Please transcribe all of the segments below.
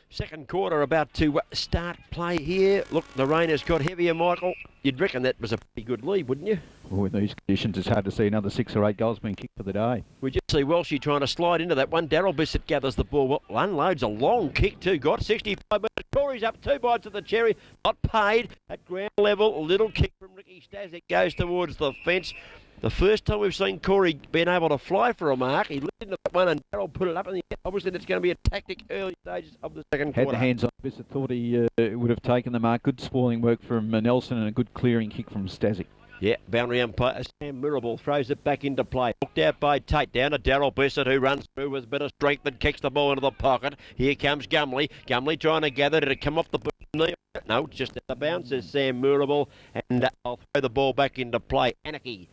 Second quarter about to start play here. Look, the rain has got heavier, Michael. You'd reckon that was a pretty good lead, wouldn't you? Well, in these conditions, it's hard to see another 6 or 8 goals being kicked for the day. We just see Welshie trying to slide into that one. Daryl Bissett gathers the ball. Well, unloads a long kick too. Got 65 minutes. Corey's up 2 bites of the cherry. Not paid at ground level. A little kick from Ricky Stasic goes towards the fence. The first time we've seen Corey being able to fly for a mark, he led into that one and Daryl put it up in the air. Obviously, it's going to be a tactic early stages of the second quarter. Had the hands on Bissett, thought he would have taken the mark. Good spoiling work from Nelson and a good clearing kick from Stasic. Yeah, boundary umpire Sam Mirabal throws it back into play. Hooked out by Tate, down to Daryl Bissett, who runs through with a bit of strength and kicks the ball into the pocket. Here comes Gumley. Gumley trying to gather. Did it come off the knee? No, just out of bounds, says Sam Mirabal. And I'll throw the ball back into play. Anakie.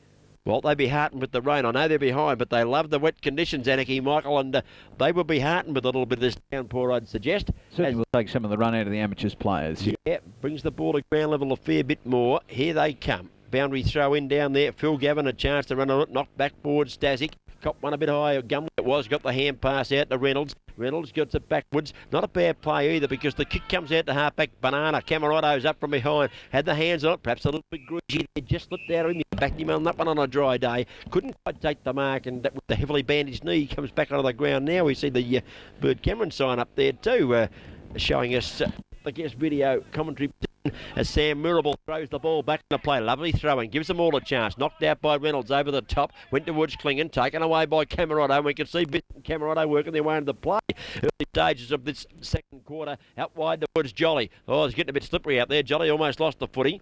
Well, they'd be heartened with the rain. I know they're behind, but they love the wet conditions, Anakie, Michael, and they will be heartened with a little bit of this downpour, I'd suggest. Certainly will take some of the run out of the amateurs players. Yeah, brings the ball to ground level a fair bit more. Here they come. Boundary throw in down there. Phil Gavin a chance to run on it. Knocked backboard. Stasic. Cop one a bit higher. Gumley it was. Got the hand pass out to Reynolds. Reynolds gets it backwards. Not a bad play either because the kick comes out to halfback Banana. Camarado's up from behind. Had the hands on it. Perhaps a little bit greasy. It just slipped out in the back him on that one on a dry day. Couldn't quite take the mark, and with the heavily bandaged knee, he comes back onto the ground now. We see the Bird Cameron sign up there too, showing us the guest video commentary as Sam Mirabal throws the ball back into play. Lovely throwing, gives them all a chance. Knocked out by Reynolds over the top, went towards Klingon, taken away by Camarado. We can see Bissett and Camarado working their way into the play. Early stages of this second quarter, out wide towards Jolly. Oh, it's getting a bit slippery out there. Jolly almost lost the footy,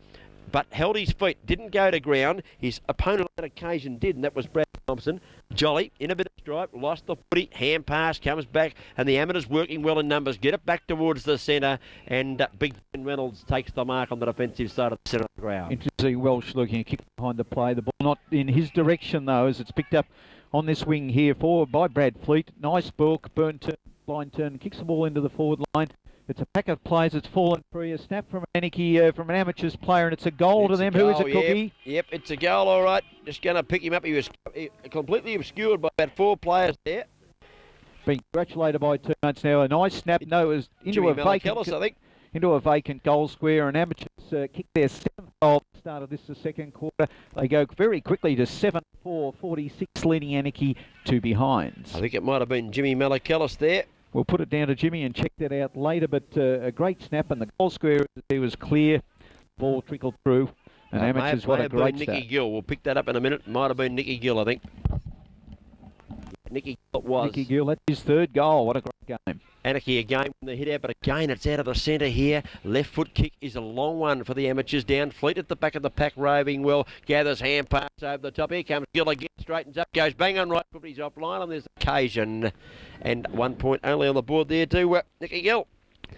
but held his feet, didn't go to ground. His opponent on that occasion did, and that was Brad Thompson. Jolly, in a bit of stripe, lost the footy, hand pass, comes back, and the amateurs working well in numbers, get it back towards the centre, and Big Ben Reynolds takes the mark on the defensive side of the centre of the ground. Interesting, Welsh looking a kick behind the play. The ball not in his direction, though, as it's picked up on this wing here forward by Brad Fleet. Nice ball, burn turn, blind turn, kicks the ball into the forward line. It's a pack of players. It's fallen free. A snap from Anakie, from an amateurs player, and it's a goal to them. Who is it, Cookie? Yep, it's a goal, all right. Just going to pick him up. He was completely obscured by about 4 players there. Being congratulated by teammates now. A nice snap. No, it was into a vacant, I think. Into a vacant goal square, and amateurs kick their 7th goal at the start of this, the second quarter. They go very quickly to 7-4-46, leading Anakie 2 behinds. I think it might have been Jimmy Malakalis there. We'll put it down to Jimmy and check that out later, but a great snap, and the goal square was clear. Ball trickled through, and amateurs, what a great start. Nicky Gill. We'll pick that up in a minute. Might have been Nicky Gill, I think. Nicky Gill it was. Nicky Gill, that's his 3rd goal. What a great game. Anakie again from the hit out, but again it's out of the centre here. Left foot kick is a long one for the amateurs. Down Fleet at the back of the pack, roving well. Gathers hand pass over the top. Here comes Gill again, straightens up, goes bang on right foot. He's offline on this occasion. And 1 point only on the board there to Nicky Gill.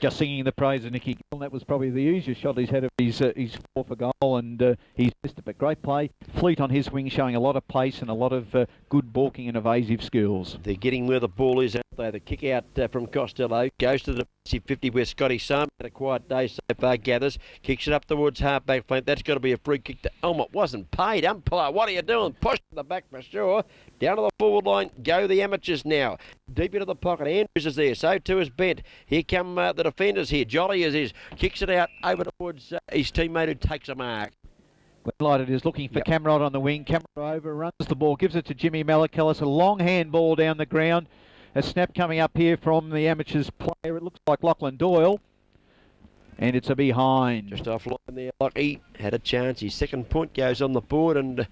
Just singing the praise of Nicky Gill. That was probably the easiest shot he's had of his 4 for goal, and he's missed it, but great play. Fleet on his wing, showing a lot of pace and a lot of good balking and evasive skills. They're getting where the ball is out there. The kick out from Costello goes to the defensive 50 where Scotty Sam had a quiet day so far. Gathers, kicks it up towards halfback flank. That's got to be a free kick to Elm. Wasn't paid. Umpire, what are you doing? Push to the back for sure. Down to the forward line go the amateurs now. Deep into the pocket. Andrews is there. So too is Bent. Here come the defenders here. Jolly is kicks it out over towards his teammate who takes a mark. Lighted is looking for Cameron on the wing. Cameron overruns the ball, gives it to Jimmy Malakalis. A long hand ball down the ground. A snap coming up here from the amateurs player. It looks like Lachlan Doyle. And it's a behind. Just offline there. Lockie had a chance. His 2nd point goes on the board, and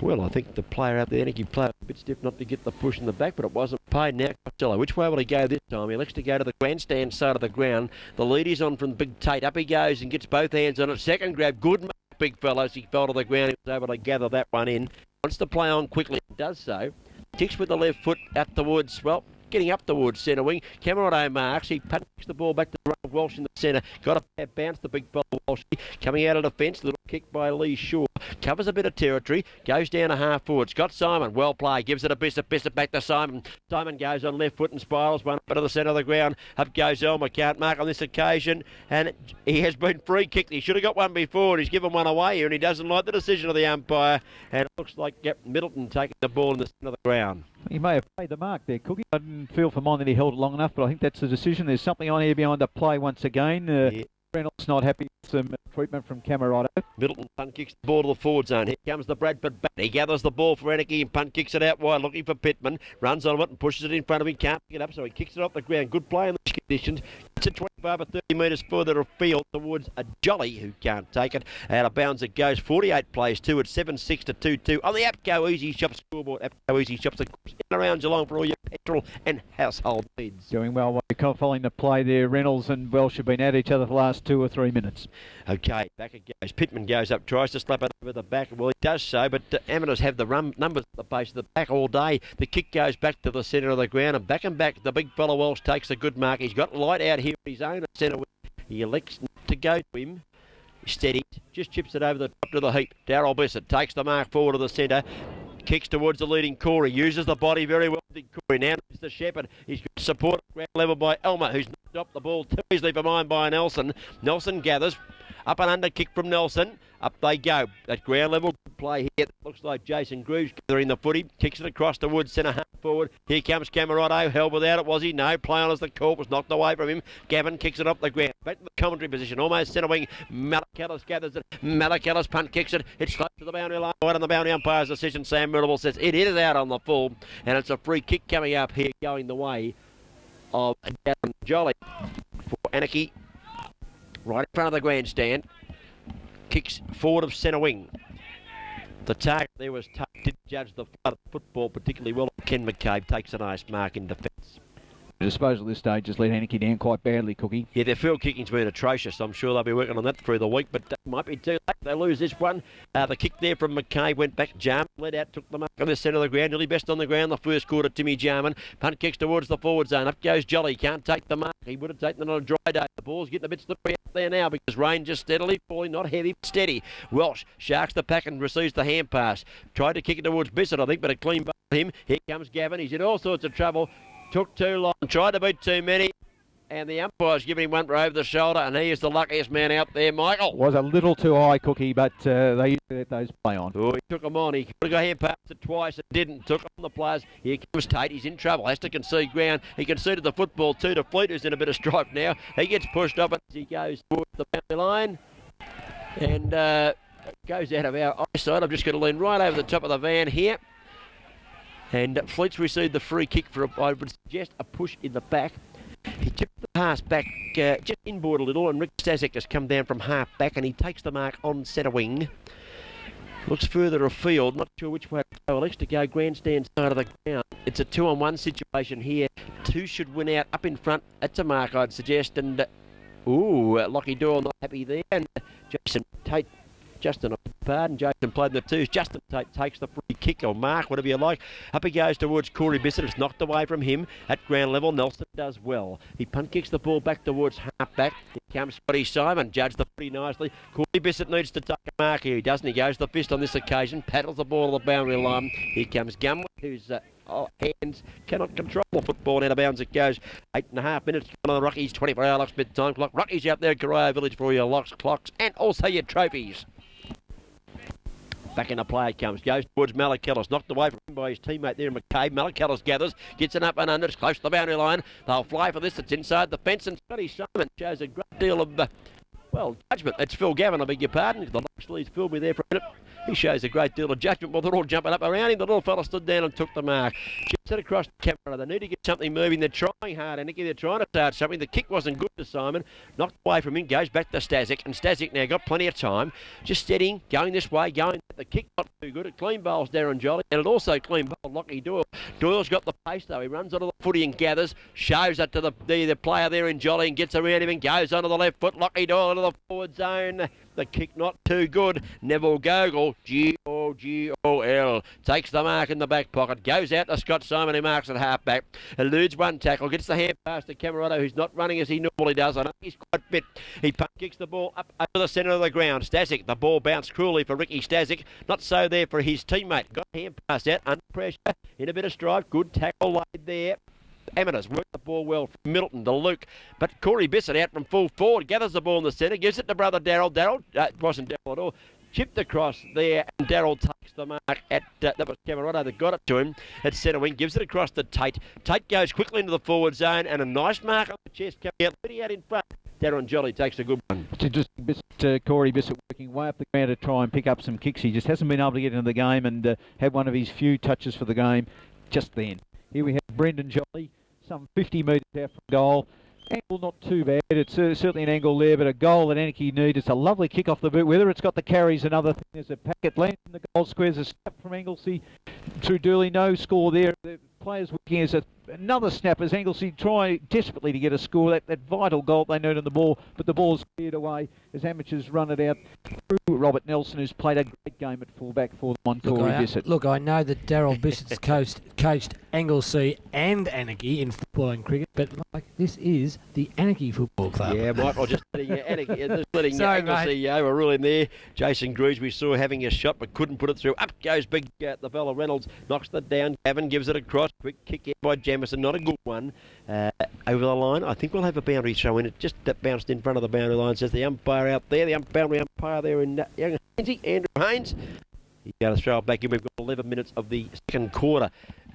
well, I think the player out there, Anakie player, a bit stiff not to get the push in the back, but it wasn't paid. Now Costello, which way will he go this time? He elects to go to the grandstand side of the ground. The lead is on from Big Tate. Up he goes and gets both hands on it. Second grab, good mark, big fellows. He fell to the ground. He was able to gather that one in. Wants to play on quickly. Does so. Kicks with the left foot up towards, well, getting up towards centre wing. Camarado marks. He puts the ball back to the Walsh in the centre. Got a bounce, the big fella Walsh. Coming out of defence, little kick by Lee Shaw. Covers a bit of territory, goes down a half forward. Scott Simon, well played, gives it a Bishop back to Simon. Simon goes on left foot and spirals one up to the centre of the ground. Up goes Elmer, can't mark on this occasion, and he has been free kicked. He should have got one before, and he's given one away here, and he doesn't like the decision of the umpire, and it looks like Middleton taking the ball in the centre of the ground. He may have played the mark there, Cookie. I didn't feel for mine that he held it long enough, but I think that's the decision. There's something on here behind the play once again. Yeah. Reynolds not happy with some treatment from Camerado. Middleton punt kicks the ball to the forward zone. Here comes the Bradford bat. He gathers the ball for Anakie and punt kicks it out wide, looking for Pittman. Runs on it and pushes it in front of him. Can't pick it up, so he kicks it off the ground. Good play in these conditions. It's a 25 or 30 metres further afield towards a Jolly who can't take it. Out of bounds it goes. 48 plays two at 7-6 to 2-2 on the APCO Easy Shop scoreboard. APCO Easy Shops in and around Geelong for all your petrol and household needs. Doing well following the play there. Reynolds and Welsh have been at each other for the last 2 or 3 minutes. Okay, back it goes. Pittman goes up, tries to slap it over the back. Well, he does so, but amateurs have the numbers at the base of the back all day. The kick goes back to the centre of the ground, and back, the big fella Welsh takes a good mark. He's got light out here at his own centre. He elects to go to him. Steady, just chips it over the top to the heap. Darryl Bissett takes the mark forward to the centre. Kicks towards the leading Corey. Uses the body very well. Corey now is the Shepherd. He's got support at ground level by Elmer, who's knocked up the ball too easily for mine by Nelson. Nelson gathers. Up and under kick from Nelson. Up they go. At ground level, good play here. Looks like Jason Grooves gathering the footy. Kicks it across the wood, centre half forward. Here comes Camerado. Held without it, was he? No. Play on as the call was knocked away from him. Gavin kicks it up the ground. Back to the commentary position. Almost centre wing. Malakalis gathers it. Malakalis punt kicks it. It's close to the boundary line. Right on the boundary umpire's decision. Sam Murable says it is out on the full. And it's a free kick coming up here going the way of Gavin Jolly for Anakie. Right in front of the grandstand. Kicks forward of centre wing. The target there was tough. Didn't judge the flood of football particularly well. Ken McCabe takes a nice mark in defence. The disposal at this stage has let Anakie down quite badly, Cookie. Yeah, their field kicking's been atrocious. I'm sure they'll be working on that through the week, but might be too late. They lose this one. The kick there from McCabe went back. Jarman led out, took the mark on the centre of the ground. Nearly best on the ground the first quarter, Timmy Jarman. Punt kicks towards the forward zone. Up goes Jolly. Can't take the mark. He would have taken it on a dry day. The ball's getting a bit slippery out there now because rain just steadily falling, not heavy, but steady. Welsh sharks the pack and receives the hand pass. Tried to kick it towards Bissett, I think, but a clean ball for him. Here comes Gavin. He's in all sorts of trouble. Took too long, tried to beat too many, and the umpire's giving him one over the shoulder, and he is the luckiest man out there, Michael. Was a little too high, Cookie, but they used to let those play on. Oh, he took him on. He could have got hand past it twice and didn't. Took on the players. Here comes Tate. He's in trouble. Has to concede ground. He conceded the football too to Fleet, who's in a bit of strife now. He gets pushed up as he goes towards the boundary line, and goes out of our eyesight. I'm just going to lean right over the top of the van here. And Fleet's received the free kick for, I would suggest, a push in the back. He tipped the pass back just inboard a little, and Rick Stasic has come down from half back, and he takes the mark on centre wing. Looks further afield, not sure which way to go. Elects to go grandstand side of the ground. It's a 2-on-1 situation here. Two should win out up in front. That's a mark, I'd suggest. And, Lockie Doyle not happy there. And Jason Tate. Justin played in the twos. Justin Tate takes the free kick or mark, whatever you like. Up he goes towards Corey Bissett. It's knocked away from him at ground level. Nelson does well. He punt kicks the ball back towards half back. Here comes Scotty Simon. Judged the pretty nicely. Corey Bissett needs to take a mark here. He doesn't. He goes the fist on this occasion. Paddles the ball to the boundary line. Here comes Gumwood, whose hands cannot control the football. And out of bounds it goes. 8.5 minutes on the Rockies. 24-hour Locks mid-time clock. Rockies out there at Corio Village for all your locks, clocks, and also your trophies. Back in the play it comes. Goes towards Malakalis. Knocked away from him by his teammate there in McCabe. Malakalis gathers. Gets it up and under. It's close to the boundary line. They'll fly for this. It's inside the fence. And Scotty Simon shows a great deal of, judgment. It's Phil Gavin, I beg your pardon. The Locks leads Phil me there for a minute. He shows a great deal of judgment. Well, they're all jumping up around him. The little fella stood down and took the mark. Chips it across the camera. They need to get something moving. They're trying hard, Anakie. They're trying to start something. The kick wasn't good to Simon. Knocked away from him. Goes back to Stasic. And Stasic now got plenty of time. Just steadying. Going this way. Going. The kick not too good. It clean bowls Darren Jolly. And it also clean bowled Lockie Doyle. Doyle's got the pace though. He runs onto the footy and gathers. Shows it to the player there in Jolly and gets around him and goes onto the left foot. Lockie Doyle into the forward zone. the kick not too good. Neville Gogol, Gogol, takes the mark in the back pocket, goes out to Scott Simon, who marks at half-back, eludes one tackle, gets the hand pass to Camerotto, who's not running as he normally does. I know he's quite fit. He punt kicks the ball up over the centre of the ground. Stasic, the ball bounced cruelly for Ricky Stasic, not so there for his teammate. Got a hand pass out, under pressure, in a bit of strife, good tackle laid there. Amateurs work the ball well from Middleton to Luke, but Corey Bissett out from full forward, gathers the ball in the centre, gives it to brother Darryl. Darryl, wasn't Darryl at all, chipped across there, and Darryl takes the mark at, that was Camerotto that got it to him at centre wing, gives it across to Tate. Tate goes quickly into the forward zone, and a nice mark on the chest coming out, leading out in front. Darren Jolly takes a good one. It's interesting, Corey Bissett working way up the ground to try and pick up some kicks. He just hasn't been able to get into the game and had one of his few touches for the game just then. Here we have Brendan Jolly, some 50 metres out from goal. Angle not too bad. It's certainly an angle there, but a goal that Anakie needs. It's a lovely kick off the boot. Whether it's got the carries, another thing. There's a packet lands in the goal squares. A snap from Anglesey to Dooley. No score there. The players working as another snap as Anglesey try desperately to get a score. That vital goal they need on the ball, but the ball's cleared away as amateurs run it out through Robert Nelson, who's played a great game at fullback for them on Corey Bissett. Look, I know that Darryl Bissett's coached Anglesey and Anakie in football and cricket, but like this is the Anakie Football Club. Yeah, Michael, just letting Sorry, Anglesey overrule him there. Jason Greaves we saw having a shot but couldn't put it through. Up goes big the fella Reynolds, knocks it down. Gavin gives it across. Quick kick in by Jamison, not a good one. Over the line, I think we'll have a boundary throw in. It just bounced in front of the boundary line, says the umpire out there. The boundary umpire there in Young Hainsey, Andrew Haynes. He's going to throw it back in. We've got 11 minutes of the second quarter.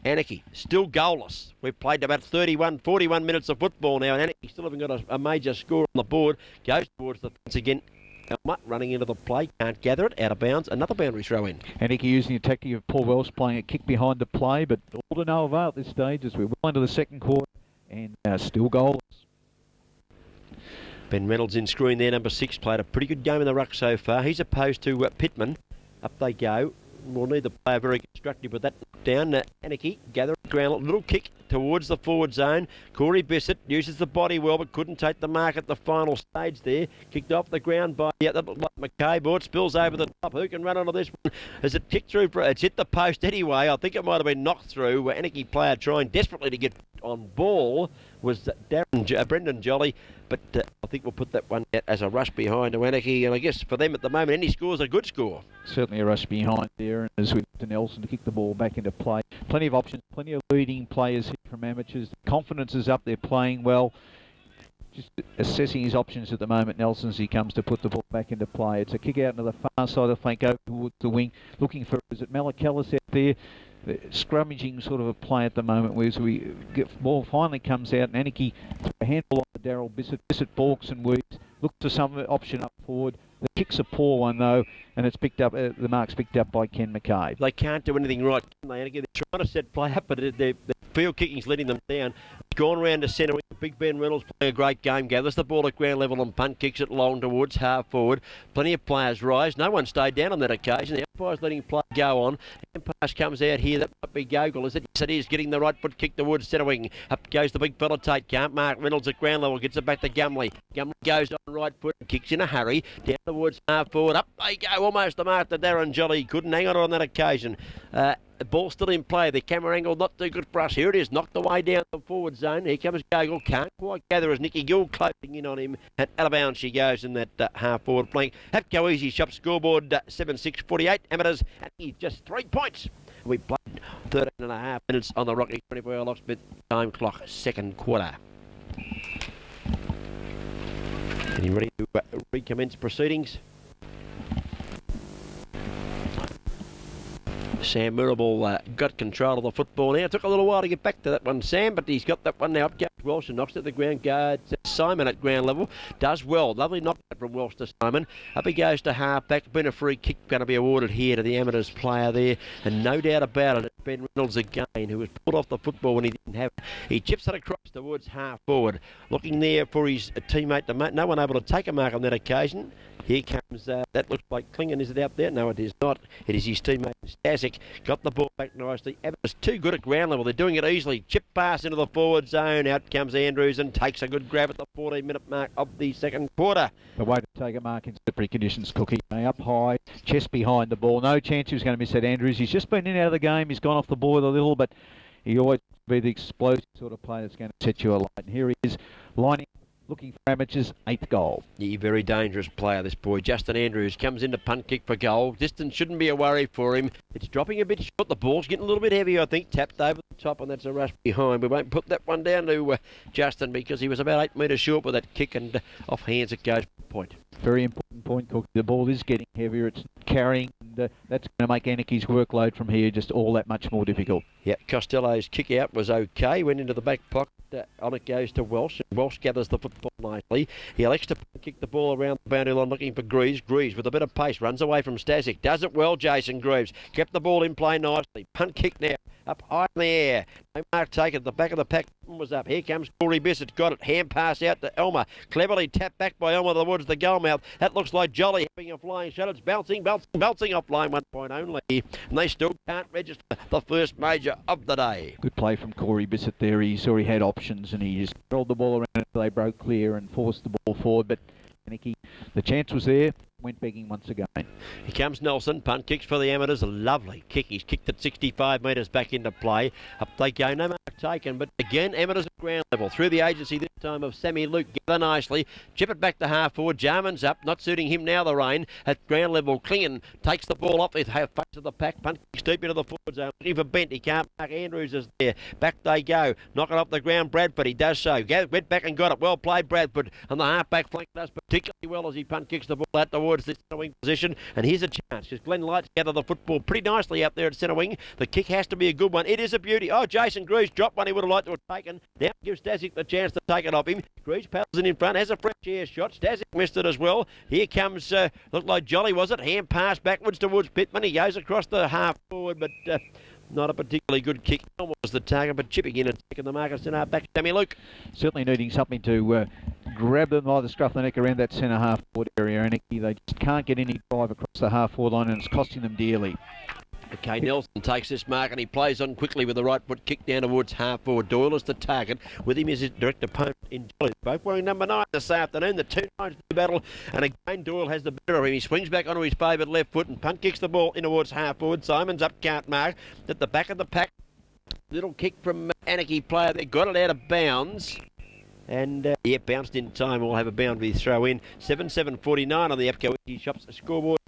Anakie still goalless. We've played about 41 minutes of football now, and Anakie still haven't got a major score on the board. Goes towards the fence again. Elma running into the play, can't gather it, out of bounds, another boundary throw in. Anakie using the tactic of Paul Welsh playing a kick behind the play, but all to no avail at this stage as we're well into the second quarter and still goalless. Ben Reynolds in screen there, number 6, played a pretty good game in the ruck so far. He's opposed to Pittman. Up they go. We'll need the player very constructive with that down. Anakie gather ground, little kick towards the forward zone. Corey Bissett uses the body well but couldn't take the mark at the final stage there. Kicked off the ground by McKay. Board spills over the top. Who can run onto this one? As it kicked through, it's hit the post anyway. I think it might have been knocked through. Anakie player trying desperately to get on ball was Brendan Jolly, but I think we'll put that one out as a rush behind to Anakie, and I guess for them at the moment any score's a good score. Certainly a rush behind there, and as we look to Nelson to kick the ball back into play. Plenty of options, plenty of leading players here from amateurs. Confidence is up, they're playing well. Just assessing his options at the moment, Nelson, as he comes to put the ball back into play. It's a kick out into the far side of the flank, over towards the wing, looking for, is it Malakalis out there? The scrummaging sort of a play at the moment, where we get ball finally comes out, and Anakie through a handball on Darryl Bissett. Bissett balks and weaves, looks for some option up forward. The kick's a poor one though, and it's picked up. The mark's picked up by Ken McCabe. They can't do anything right, can they? They're trying to set play up, but their field kicking's letting them down. Gone round to centre. Big Ben Reynolds playing a great game. Gathers the ball at ground level and punt kicks it long towards half forward. Plenty of players rise. No one stayed down on that occasion. The umpire's letting play go on. And pass comes out here. That might be Gogol, is it? Yes, it is. Getting the right foot kick towards centre wing. Up goes the big fella Tate. Can't mark Reynolds at ground level. Gets it back to Gumley. Gumley goes on right foot and kicks in a hurry. Down towards half forward. Up they go. Almost the mark to Darren Jolly. Couldn't hang on that occasion. The ball still in play. The camera angle not too good for us. Here it is. Knocked away down the forward zone. Here comes Gogol. Can't quite gather as Nicky Gill closing in on him. And out of bounds she goes in that half forward flank. Hapco Easy Shop scoreboard 7-6-48. Amateurs. And he's just 3 points. We played 13 and a half minutes on the Rocky 24-hour locksmith time clock. Second quarter. Are you ready to recommence proceedings? Sam Mirabel got control of the football now. It took a little while to get back to that one, Sam, but he's got that one now. Up goes Welsh and knocks it at the ground. Guards Simon at ground level. Does well. Lovely knockout from Welsh to Simon. Up he goes to half back. Been a free kick going to be awarded here to the Amateurs player there. And no doubt about it, Ben Reynolds again, who was pulled off the football when he didn't have it. He chips it across towards half forward, looking there for his teammate to make. No one able to take a mark on that occasion. Here comes, that looks like Klingon. Is it out there? No, it is not. It is his teammate Stasic. Got the ball back nicely. Evans too good at ground level. They're doing it easily. Chip pass into the forward zone. Out comes Andrews and takes a good grab at the 14-minute mark of the second quarter. The way to take a mark in slippery conditions, Cookie. Up high, chest behind the ball. No chance he was going to miss that, Andrews. He's just been in and out of the game. He's gone off the boil a little, but he always be the explosive sort of player that's going to set you alight. And here he is, lining looking for amateurs, 8th goal. Yeah, very dangerous player, this boy. Justin Andrews comes in to punt kick for goal. Distance shouldn't be a worry for him. It's dropping a bit short. The ball's getting a little bit heavy, I think. Tapped over the top, and that's a rush behind. We won't put that one down to Justin because he was about 8 metres short with that kick, and off hands it goes for point. Very important point, Cook. The ball is getting heavier. It's carrying, and that's going to make Anakie's workload from here just all that much more difficult. Yeah, Costello's kick out was okay. Went into the back pocket. On it goes to Welsh. Welsh gathers the football nicely. He elects to kick the ball around the boundary line looking for Greaves. Greaves with a bit of pace runs away from Stasic. Does it well, Jason Greaves. Kept the ball in play nicely. Punt kick now. Up high in the air. No mark taken. The back of the pack was up. Here comes Corey Bissett. Got it. Hand pass out to Elmer. Cleverly tapped back by Elmer towards the goal mouth. That looks like Jolly having a flying shot. It's bouncing off line 1 point only. And they still can't register the first major of the day. Good play from Corey Bissett there. He saw he had options and he just rolled the ball around until they broke clear and forced the ball forward. But Anakie, the chance was there. Went begging once again. Here comes Nelson. Punt kicks for the amateurs. A lovely kick. He's kicked it 65 metres back into play. Up they go. No mark taken. But again, amateurs at ground level. Through the agency this time of Sammy Luke. Gather nicely. Chip it back to half forward. Jarman's up. Not suiting him now, the rain. At ground level, Klingon takes the ball off. They have face of the pack. Punt kicks deep into the forward zone. Looking for Bent. He can't mark. Andrews is there. Back they go. Knock it off the ground. Bradford. He does so. Went back and got it. Well played, Bradford. And the half-back flank does particularly well as he punt kicks the ball out towards this wing position, and here's a chance because Glenn Light's gathered the football pretty nicely out there at centre wing. The kick has to be a good one. It is a beauty. Oh, Jason Greaves dropped one he would have liked to have taken. Now gives Stasic the chance to take it off him. Greaves paddles in front, has a fresh air shot. Stasic missed it as well. Here comes, looked like Jolly, was it? Hand pass backwards towards Pittman. He goes across the half forward, but not a particularly good kick. Was the target, but chipping in and taking the marker centre back. Sammy Luke. Certainly needing something to grab them by the scruff of the neck around that centre half forward area. And they just can't get any drive across the half forward line, and it's costing them dearly. Okay, Nelson takes this mark and he plays on quickly with the right foot kick down towards half forward. Doyle is the target. With him is his direct opponent in Jolly. Both wearing number 9 this afternoon. The 2 9s do battle, and again Doyle has the better of him. He swings back onto his favoured left foot and punt kicks the ball in towards half forward. Simon's up, can't mark. At the back of the pack, little kick from Anakie player. They got it out of bounds. And, bounced in time. We'll have a boundary throw in. 7-7-49 on the Epco Easy Shops scoreboard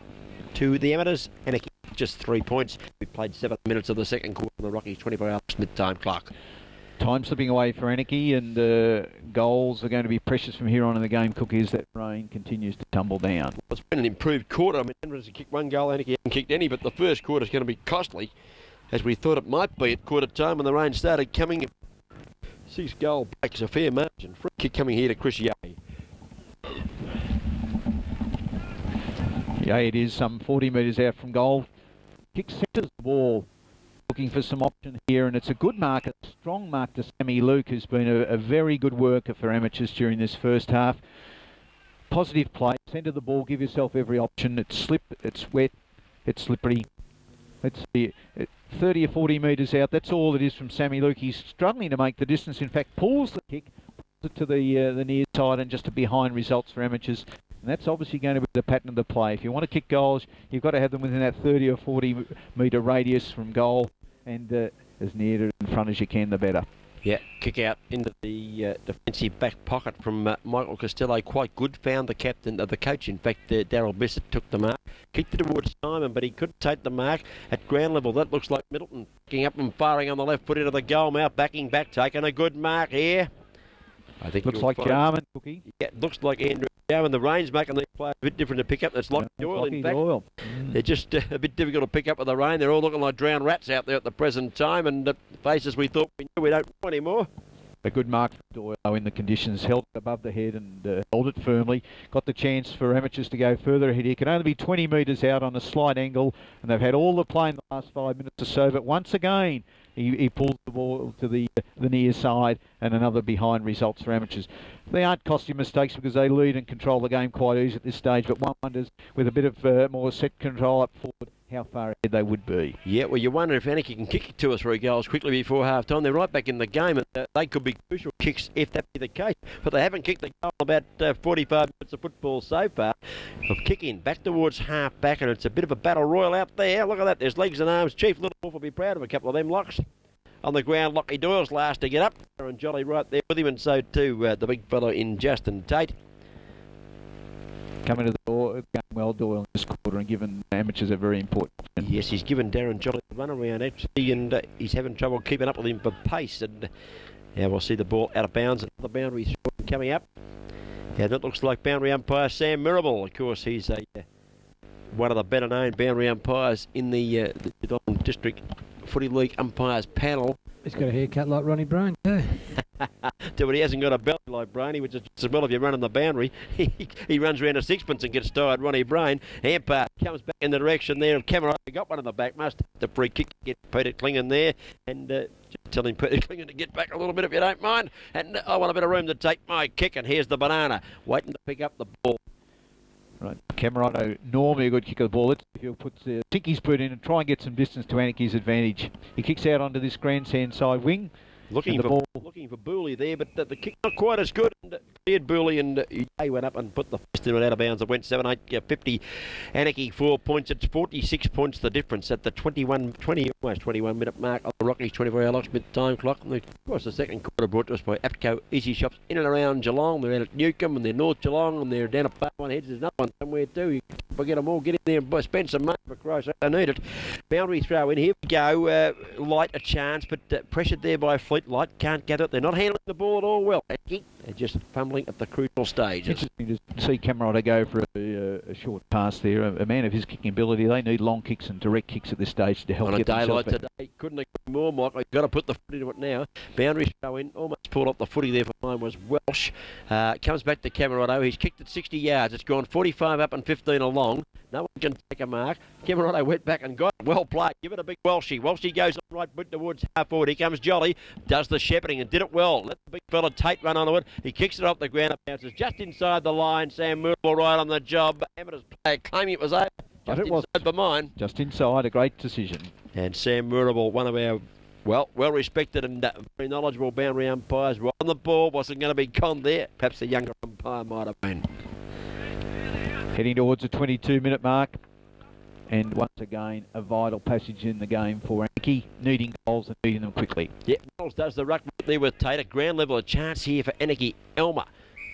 to the amateurs. Anakie just 3 points. We played 7 minutes of the second quarter on the Rockies 24-hour mid-time clock. Time slipping away for Anakie, and goals are going to be precious from here on in the game, Cookie, as that rain continues to tumble down. Well, it's been an improved quarter. I mean, Andrews has kicked 1 goal, Anakie hasn't kicked any, but the first quarter is going to be costly, as we thought it might be at quarter time when the rain started coming. 6 goal breaks a fair margin. Free kick coming here to Chris Yeh. Yeah, it is some 40 metres out from goal. Kick centres the ball, looking for some option here, and it's a good mark, a strong mark to Sammy Luke, who's been a very good worker for amateurs during this first half. Positive play, centre the ball, give yourself every option. It's slip, it's wet, it's slippery. Let's see, 30 or 40 metres out, that's all it is from Sammy Luke. He's struggling to make the distance, in fact pulls the kick, pulls it to the near side, and just a behind results for amateurs. And that's obviously going to be the pattern of the play. If you want to kick goals, you've got to have them within that 30 or 40 metre radius from goal, and as near to in front as you can, the better. Yeah, kick out into the defensive back pocket from Michael Costello. Quite good. Found the captain, the coach. In fact, Daryl Bissett took the mark. Kicked it towards Simon, but he couldn't take the mark at ground level. That looks like Middleton picking up and firing on the left foot into the goal mouth. Backing back, taking a good mark here. I think looks like Jarman, Cookie. Yeah, it looks like Andrew Jarman. The rain's making these players a bit different to pick up. It's like Doyle, in fact. Doyle. They're just a bit difficult to pick up with the rain. They're all looking like drowned rats out there at the present time, and faces we thought we knew we don't know anymore. a good mark for Doyle in the conditions. Held it above the head and held it firmly. Got the chance for Amateurs to go further ahead here. Can only be 20 metres out on a slight angle, and they've had all the play in the last 5 minutes or so. But once again, he pulls the ball to the near side, and another behind results for Amateurs. They aren't costing mistakes because they lead and control the game quite easy at this stage, but one wonders, with a bit of more set control up forward, how far ahead they would be. Yeah, well, you wonder if Anakie can kick 2 or 3 goals quickly before half-time. They're right back in the game, and they could be crucial kicks if that be the case. But they haven't kicked the goal about 45 minutes of football so far. Of kicking back towards half-back, and it's a bit of a battle royal out there. Look at that, there's legs and arms. Chief Little Wolf will be proud of a couple of them locks. On the ground, Lockie Doyle's last to get up, and Jolly right there with him, and so too the big fellow in Justin Tate. Coming to the door, going well, Doyle in this quarter, and given Amateurs a very important option. Yes, he's given Darren Jolly the run around actually, and he's having trouble keeping up with him for pace. And now we'll see the ball out of bounds, and the boundary throw coming up. Yeah, that looks like boundary umpire Sam Mirabel. Of course, he's one of the better known boundary umpires in the Geelong District Footy League umpires panel. He's got a haircut like Ronnie Bryan too. But he hasn't got a belly like Brainy, which is just as well if you're running the boundary. He runs around a sixpence and gets tired, Ronnie Bryan. Ampar comes back in the direction there, and Cameron got one in the back. Must have the free kick to get Peter Klingon there. And just telling Peter Klingon to get back a little bit if you don't mind. And I want a bit of room to take my kick, and here's the banana, waiting to pick up the ball. Right, Camerado, normally a good kick of the ball. Let's see if he'll put Tinky's put in and try and get some distance to Anakie's advantage. He kicks out onto this grandstand side wing. Looking for Booley there, but the kick not quite as good. And cleared Booley, and he went up and put the fist in it out of bounds. It went 7-8-50. Anakie 4 points. It's 46 points the difference at the almost 21 minute mark on the Rockies 24-hour locksmith time clock. And of course, the second quarter brought to us by Apco Easy Shops in and around Geelong. They're out at Newcombe, and they're North Geelong, and they're down at Barwon Heads. There's another one somewhere too. You can't forget them all. Get in there and spend some money, for Christ's sake. They need it. Boundary throw in. Here we go. Light a chance, but pressured there by Fleet. Light can't gather it. They're not handling the ball at all well. They're just fumbling at the crucial stages. Interesting to see Camerado go for a short pass there. A man of his kicking ability, they need long kicks and direct kicks at this stage to help on get a day themselves like back. today. Couldn't have got more, Mike. You've got to put the foot into it now. Boundary throw in. Almost pulled off the footy there for mine was Welsh. Comes back to Camerado. He's kicked it 60 yards. It's gone 45 up and 15 along. No one can take a mark. Camerado went back and got it. Well played. Give it a big Welshie. Welshie goes on right foot towards half forward. Here comes Jolly. Does the shepherding and did it well. Let the big fella Tate run onto it. He kicks it off the ground. It bounces just inside the line. Sam Murble right on the job. Amateurs player claiming it was over. Just inside the mine. Just inside. A great decision. And Sam Murable, one of our well-respected and very knowledgeable boundary umpires, right on the ball. Wasn't going to be conned there. Perhaps the younger umpire might have been. Heading towards the 22-minute mark. And once again, a vital passage in the game for Anakie, needing goals and needing them quickly. Yeah, Reynolds does the ruck there with Tate. A ground level, a chance here for Anakie. Elmer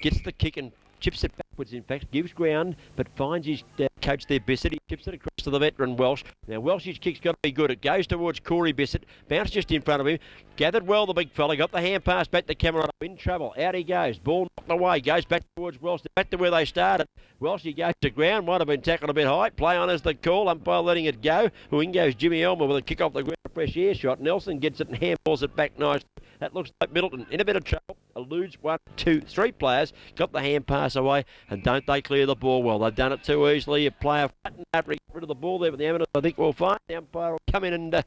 gets the kick and chips it backwards, in fact, gives ground, but finds his coach there, Bissett. He chips it across to the veteran Welsh. Now, Welsh's kick's got to be good. It goes towards Corey Bissett. Bounced just in front of him. Gathered well, the big fella. Got the hand pass back to Cameron. In trouble. Out he goes. Ball knocked away. Goes back towards Welsh. Back to where they started. Welsh, he goes to ground. Might have been tackled a bit high. Play on as the call. Umpire letting it go. In goes Jimmy Elmer with a kick off the ground. Fresh air shot. Nelson gets it and handballs it back nicely. That looks like Middleton in a bit of trouble. Eludes 1, 2, 3 players. Got the hand pass away, and don't they clear the ball well. They've done it too easily. A player flattened up, rid of the ball there, but the Amateurs, I think, will find. The umpire will come in and...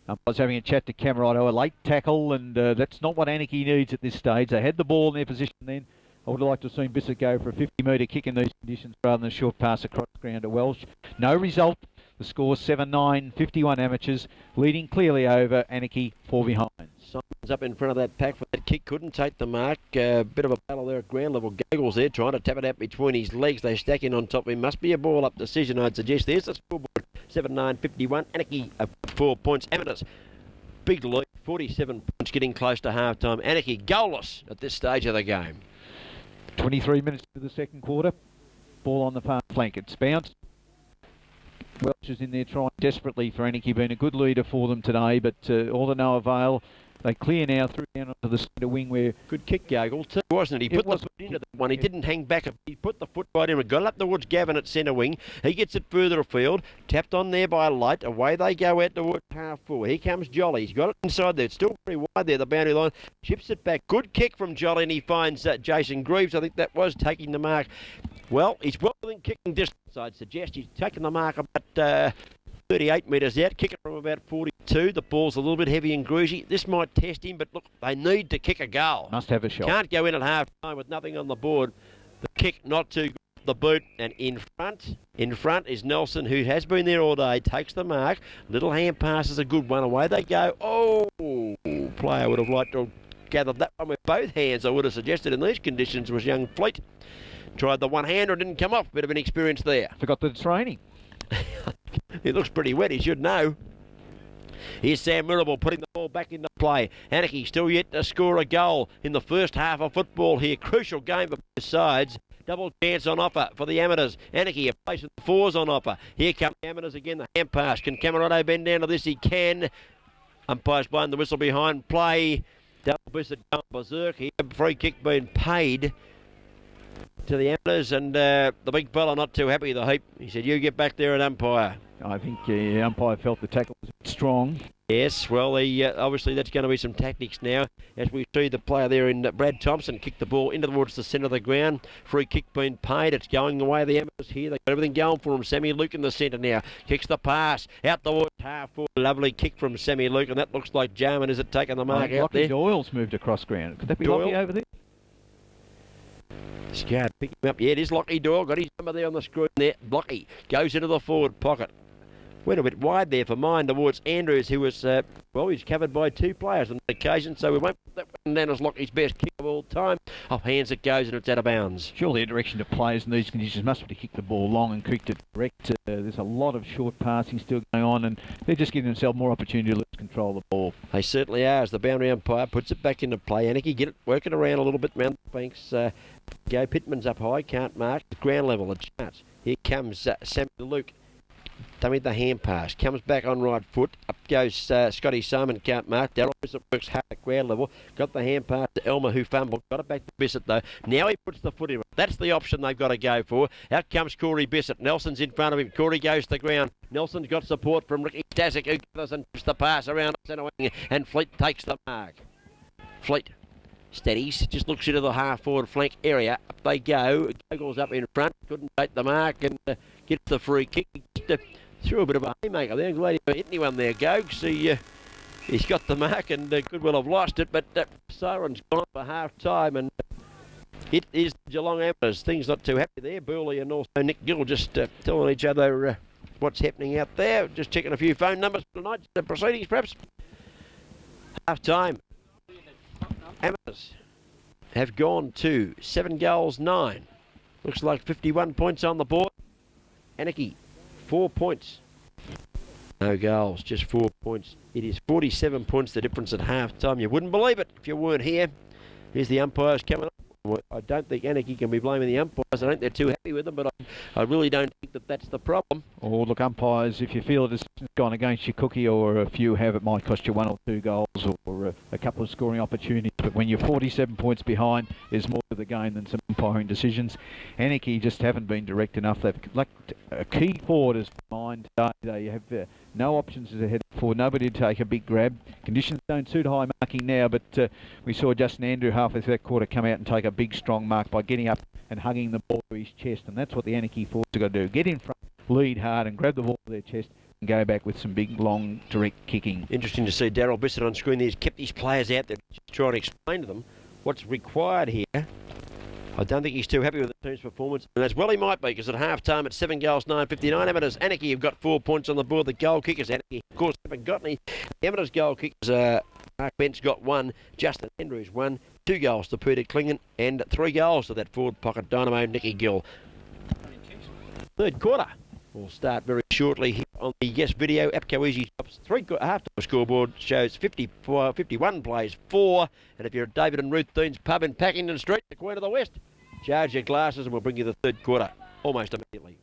Umpire's having a chat to Camerado. A late tackle, and that's not what Anakie needs at this stage. They had the ball in their position then. I would like to have seen Bissett go for a 50-metre kick in these conditions rather than a short pass across ground to Welsh. No result. The score 7-9, 51 Amateurs, leading clearly over Anakie, 4 behind. Simon's up in front of that pack for that kick, couldn't take the mark. Bit of a battle there at ground level. Gaggles there, trying to tap it out between his legs. They stack in on top of him. Must be a ball up decision, I'd suggest. There's the scoreboard, 7-9, 51. Anakie, 4 points. Amateurs, big lead, 47 points, getting close to half-time. Anakie, goalless at this stage of the game. 23 minutes to the second quarter. Ball on the far flank. It's bounced. Welsh is in there trying desperately for Anakie, been a good leader for them today, but all to no avail. They clear now through down onto the centre wing where... Good kick, Goggle, too, wasn't it? He put the foot into that one. He didn't hang back. He put the foot right in. Got up towards Gavin at centre wing. He gets it further afield. Tapped on there by Light. Away they go out towards half full. Here comes Jolly. He's got it inside there. It's still very wide there, the boundary line. Chips it back. Good kick from Jolly, and he finds Jason Greaves. I think that was taking the mark. Well, he's well within kicking distance, I'd suggest. He's taken the mark about 38 metres out, kicking from about 42. The ball's a little bit heavy and greasy. This might test him, but look, they need to kick a goal. Must have a shot. Can't go in at half time with nothing on the board. The kick not too good. The boot, and in front is Nelson, who has been there all day, takes the mark. Little hand pass is a good one. Away they go. Oh, player would have liked to have gathered that one with both hands. I would have suggested in these conditions was young Fleet. Tried the one-hander, didn't come off. Bit of an experience there. Forgot that it's raining. It looks pretty wet, he should know. Here's Sam Mirabel putting the ball back into play. Anakie still yet to score a goal in the first half of football here. Crucial game for both sides. Double chance on offer for the amateurs. Anakie a place with the fours on offer. Here come the amateurs again. The hand pass. Can Camerado bend down to this? He can. Umpire's blowing the whistle behind play. Double Bissett going berserk here. Free kick being paid to the amateurs, and the big fella not too happy, the heap. He said, you get back there and umpire. I think the umpire felt the tackle was strong. Yes, well, obviously that's going to be some tactics now. As we see the player there in Brad Thompson kick the ball into towards the centre of the ground. Free kick being paid. It's going away. The amateurs here. They've got everything going for him. Sammy Luke in the centre now. Kicks the pass. Out towards half forward. Lovely kick from Sammy Luke, and that looks like Jarman. Is it taking the mark out Lockie there? Doyle's moved across ground. Could that be Doyle? Lockie over there? Scout pick him up. Yeah, it is Lockie Doyle. Got his number there on the screen there. Lockie goes into the forward pocket. Went a bit wide there for mine towards Andrews, who was, he's covered by two players on the occasion, so we won't put that one down as Lockie's best kick of all time. Off hands it goes, and it's out of bounds. Surely the direction of players in these conditions must be to kick the ball long and quick to direct. There's a lot of short passing still going on, and they're just giving themselves more opportunity to lose control of the ball. They certainly are, as the boundary umpire puts it back into play. Anakie, get it working around a little bit around the banks. Go Pittman's up high, can't mark. Ground level, a chance. Here comes Samuel Luke. Dummy the hand pass, comes back on right foot, up goes Scotty Simon, can't mark. Darryl Bissett works hard at ground level, got the hand pass to Elmer, who fumbled, got it back to Bissett though. Now he puts the foot in. That's the option they've got to go for. Out comes Corey Bissett, Nelson's in front of him, Corey goes to the ground. Nelson's got support from Ricky Stasic, who gathers and puts the pass around centre wing, and Fleet takes the mark. Fleet steadies, just looks into the half-forward flank area. Up they go. Goggles up in front, couldn't take the mark, and gets the free kick. Just threw a bit of a haymaker there. Glad he hit anyone there, Gogs. He's got the mark and could well have lost it, but Siren's gone for half-time, and it is Geelong Amateurs. Things not too happy there. Burley and also Nick Gill just telling each other what's happening out there. Just checking a few phone numbers for tonight's proceedings, perhaps. Half-time. Amateurs have gone to 7 goals, 9. Looks like 51 points on the board. Anakie, 4 points. No goals, just 4 points. It is 47 points the difference at half-time. You wouldn't believe it if you weren't here. Here's the umpires coming up. I don't think Anakie can be blaming the umpires. I think they're too happy with them, but I really don't think that that's the problem. Oh, look, umpires, if you feel it has gone against your cookie, or a few have, it might cost you 1 or 2 goals or a couple of scoring opportunities. But when you're 47 points behind, there's more to the game than some umpiring decisions. Anakie just haven't been direct enough. They've lacked a key forward as mind. They have no options as a head forward. Nobody to take a big grab. Conditions don't suit high marking now, but we saw Justin Andrew halfway through that quarter come out and take a big strong mark by getting up and hugging the ball to his chest, and that's what the Anakie forwards have got to do. Get in front, lead hard, and grab the ball to their chest and go back with some big, long, direct kicking. Interesting to see Darryl Bissett on screen. He's kept his players out there to try and explain to them what's required here. I don't think he's too happy with the team's performance, and as well he might be, because at half-time it's 7 goals, 9.59. Amateurs, Anakie have got 4 points on the board. The goal kickers, Anakie, of course, haven't got any. The Amateurs goal kickers, Mark Bent's got 1, Justin Andrews 1, 2 goals to Peter Klingon, and 3 goals to that forward pocket dynamo, Nicky Gill. Third quarter will start very shortly here on the Yes Video. APCO Easy Shops half-time scoreboard shows 51 plays 4, and if you're at David and Ruth Dean's pub in Packington Street, the Queen of the West, charge your glasses and we'll bring you the third quarter almost immediately.